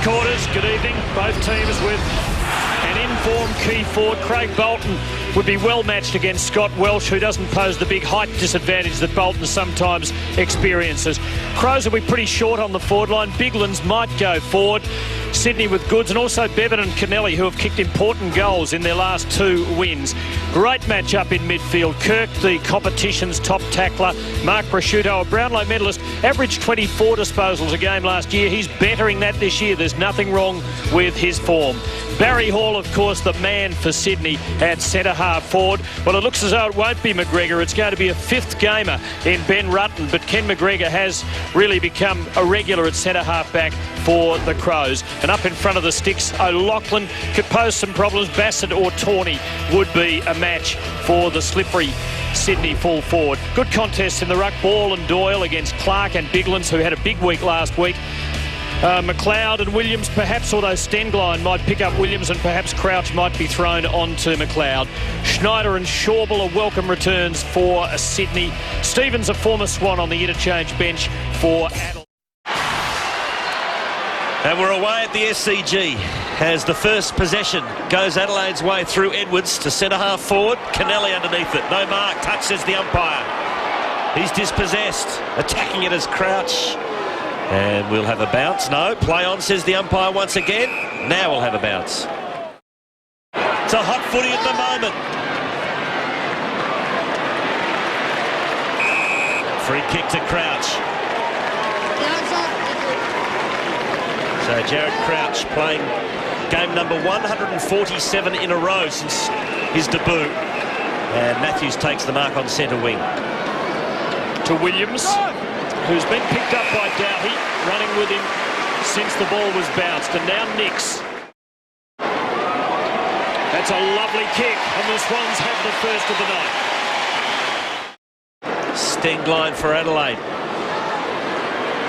Quarters, good evening. Both teams with an informed key forward. Craig Bolton would be well matched against Scott Welsh, who doesn't pose the big height disadvantage that Bolton sometimes experiences. Crows will be pretty short on the forward line. Biglands might go forward. Sydney with Goods, and also Bevan and Kennelly, who have kicked important goals in their last 2 wins. Great match-up in midfield. Kirk, the competition's top tackler. Mark Prosciutto, a Brownlow medalist, averaged 24 disposals a game last year. He's bettering that this year. There's nothing wrong with his form. Barry Hall, of course, the man for Sydney at centre-half forward. Well, it looks as though it won't be McGregor. It's going to be a 5th gamer in Ben Rutten, but Ken McGregor has really become a regular at centre-half back for the Crows. And up in front of the sticks, O'Loughlin could pose some problems. Bassett or Tawney would be a match for the slippery Sydney full forward. Good contest in the ruck. Ball and Doyle against Clark and Biglands, who had a big week last week. McLeod and Williams, perhaps, although Stengline might pick up Williams, and perhaps Crouch might be thrown onto McLeod. Schneider and Schauble are welcome returns for Sydney. Stevens, a former Swan, on the interchange bench for Adelaide. And we're away at the SCG as the first possession goes Adelaide's way through Edwards to centre-half forward. Kennelly underneath it. No mark. Touch, says the umpire. He's dispossessed. Attacking it as Crouch. And we'll have a bounce. No, play on, says the umpire once again. Now we'll have a bounce. It's a hot footy at the moment. Free kick to Crouch. So Jared Crouch playing game number 147 in a row since his debut. And Matthews takes the mark on centre wing. To Williams, who's been picked up by Doughty, running with him since the ball was bounced. And now Nix. That's a lovely kick, and the Swans have the first of the night. Stengline for Adelaide.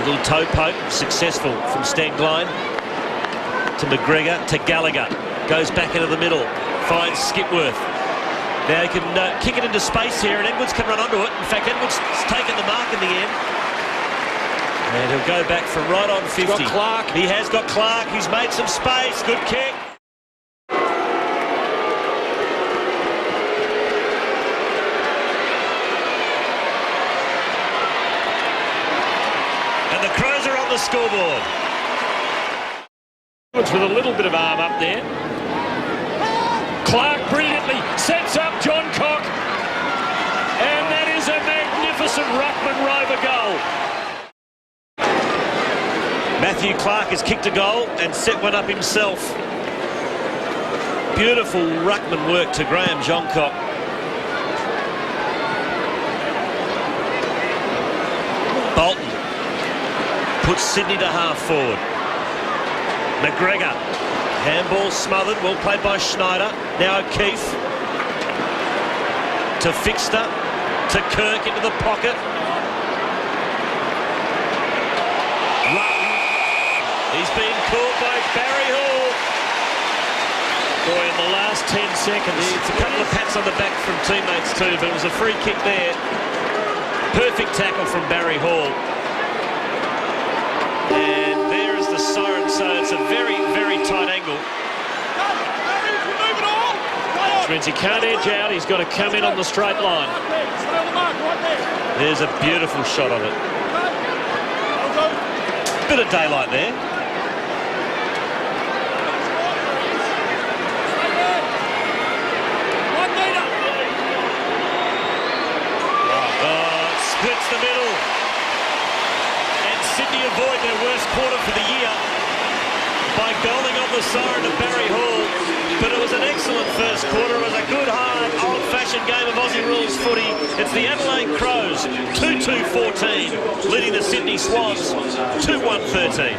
Little toe poke, successful from Stengline to McGregor to Gallagher. Goes back into the middle, finds Skipworth. Now he can kick it into space here, and Edwards can run onto it. In fact, Edwards has taken the mark in the end. And he'll go back from right on 50. He's got Clark. He has got Clark. He's made some space. Good kick. And the Crows are on the scoreboard. With a little bit of arm up there. Clark brilliantly sets up John Cock. And that is a magnificent Ruckman Rover goal. Matthew Clark has kicked a goal and set one up himself. Beautiful ruckman work to Graham Johncock. Bolton puts Sydney to half forward. McGregor, handball smothered, well played by Schneider. Now O'Keefe to Fixter, to Kirk into the pocket. He's been caught by Barry Hall. Boy, in the last 10 seconds. It's a couple of pats on the back from teammates too, but it was a free kick there. Perfect tackle from Barry Hall. And there is the siren, so it's a very, very tight angle. Which means he can't edge out, he's got to come in on the straight line. There's a beautiful shot of it. Bit of daylight there. Splits the middle, and Sydney avoid their worst quarter for the year by goaling on the siren of Barry Hall. But it was an excellent first quarter. It was a good, hard, old-fashioned game of Aussie rules footy. It's the Adelaide Crows 2-2-14 leading the Sydney Swans 2-1-13.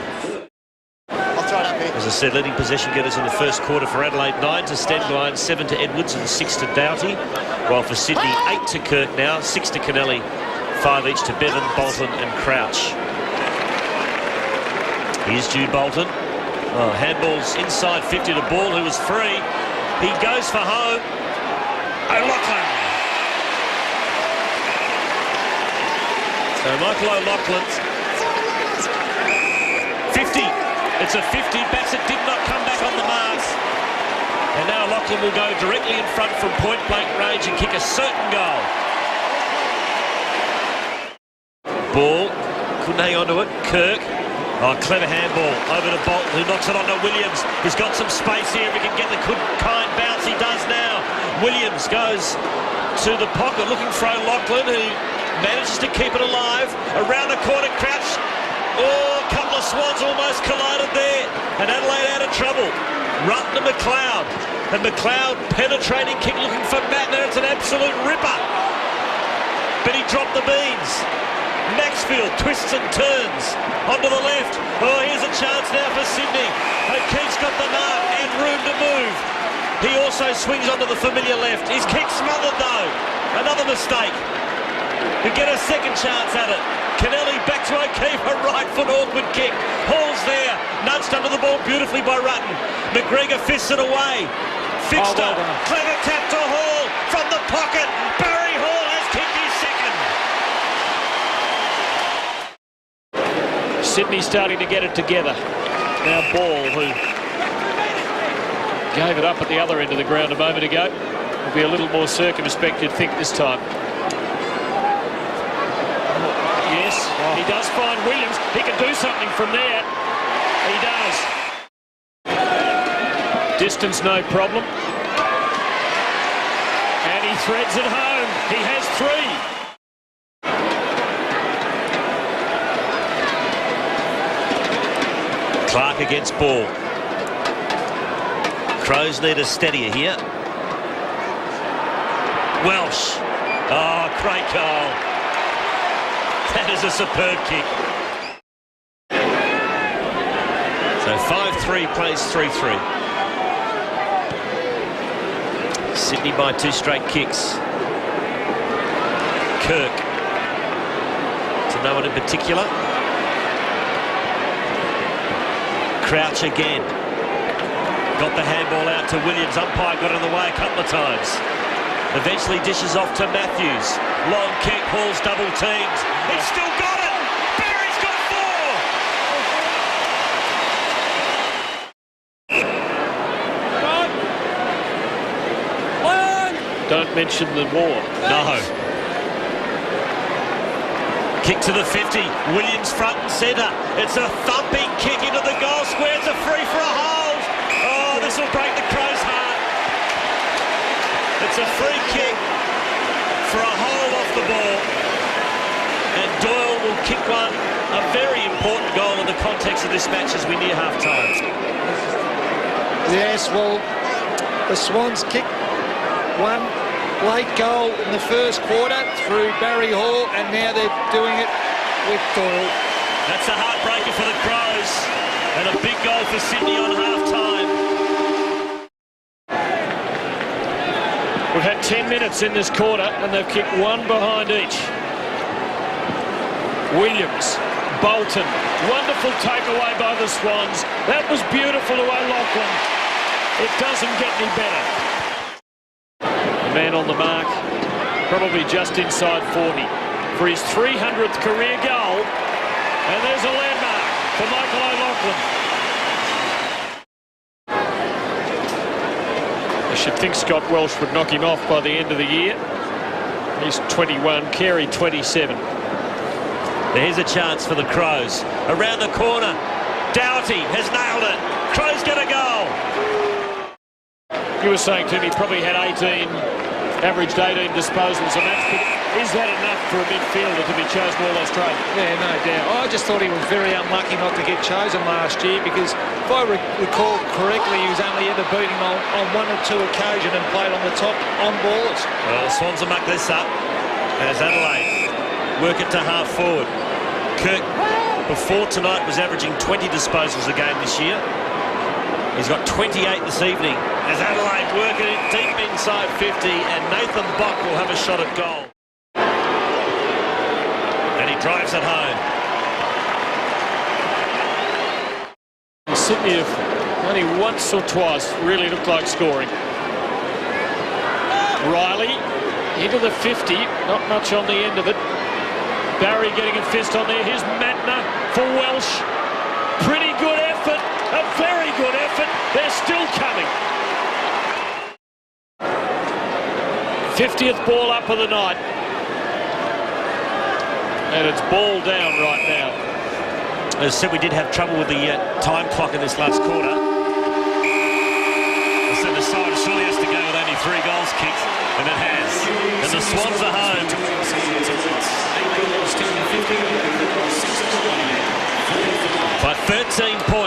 As I said, leading possession getters in the first quarter for Adelaide, 9 to Stengline, 7 to Edwards and 6 to Doughty. While for Sydney, 8 to Kirk now, 6 to Kennelly, 5 each to Bevan, Bolton and Crouch. Here's Jude Bolton. Oh, handballs inside 50 to Ball, who was free. He goes for home. O'Loughlin. So Michael O'Loughlin. 50. It's a 50. Bassett did not come back on the mark. And now Lachlan will go directly in front from point-blank range and kick a certain goal. Ball, couldn't hang on to it. Kirk. Oh, clever handball over to Bolton, who knocks it onto Williams. He's got some space here if he can get the kind bounce. He does now. Williams goes to the pocket looking for Lachlan, who manages to keep it alive. Around the corner, Crouch. Oh, a couple of Swans almost collided there. And Adelaide out of trouble. Rutten to McLeod. And McLeod penetrating kick looking for Mattner. It's an absolute ripper. But he dropped the beans. Maxfield twists and turns onto the left. Oh, here's a chance now for Sydney. O'Keefe's got the mark and room to move. He also swings onto the familiar left. His kick smothered though. Another mistake. He'll get a second chance at it. Kennelly back to O'Keefe, a right foot awkward kick. Hall's there, nudged under the ball beautifully by Rutten. McGregor fists it away. Fixter, clever tap to Hall from the pocket. Barry Hall has kicked his second. Sydney starting to get it together. Now Ball, who gave it up at the other end of the ground a moment ago, will be a little more circumspect, you'd think, this time. Yes, he does find Williams. He can do something from there. He does. Distance, no problem. And he threads it home. He has 3. Clark against Ball. Crows need a steadier here. Welsh. Oh, great goal. That is a superb kick. So 5-3 plays 3-3. Sydney by 2 straight kicks. Kirk. To no one in particular. Crouch again. Got the handball out to Williams. Umpire got in the way a couple of times. Eventually dishes off to Matthews. Long kick, Hall's double teamed. He's still got it! Barry's got 4! Don't mention the war. No. Kick to the 50. Williams front and centre. It's a thumping kick into the goal square. It's a free for a hold. Oh, this will break the Crows' heart. It's a free kick for a hold off the ball. And Doyle will kick one. A very important goal in the context of this match as we near half-time. Yes, well, the Swans kicked one late goal in the first quarter through Barry Hall, and now they're doing it with Doyle. That's a heartbreaker for the Crows, and a big goal for Sydney on half-time. We've had 10 minutes in this quarter, and they've kicked one behind each. Williams, Bolton, wonderful takeaway by the Swans. That was beautiful to O'Loughlin. It doesn't get any better. The man on the mark, probably just inside 40 for his 300th career goal. And there's a landmark for Michael O'Loughlin. I should think Scott Welsh would knock him off by the end of the year. He's 21, Carey 27. There's a chance for the Crows. Around the corner, Doughty has nailed it. Crows get a goal. You were saying to me, he probably had averaged 18 disposals a match, but is that enough for a midfielder to be chosen All-Australian? Yeah, no doubt. I just thought he was very unlucky not to get chosen last year, because if I recall correctly, he was only ever beaten on 1 or 2 occasions and played on the top on ballers. Well, the Swans will muck this up as Adelaide work it to half forward. Kirk, before tonight, was averaging 20 disposals a game this year. He's got 28 this evening as Adelaide work it deep inside 50, and Nathan Bock will have a shot at goal. And he drives it home. Sydney have only once or twice really looked like scoring. Riley into the 50, not much on the end of it. Barry getting a fist on there. Here's Mattner for Welsh. Pretty good effort. 50th ball up of the night. And it's ball down right now. As I said, we did have trouble with the time clock in this last quarter. So the side surely has to go with only 3 goals kicked, and it has. And the Swans are home. By 13 points.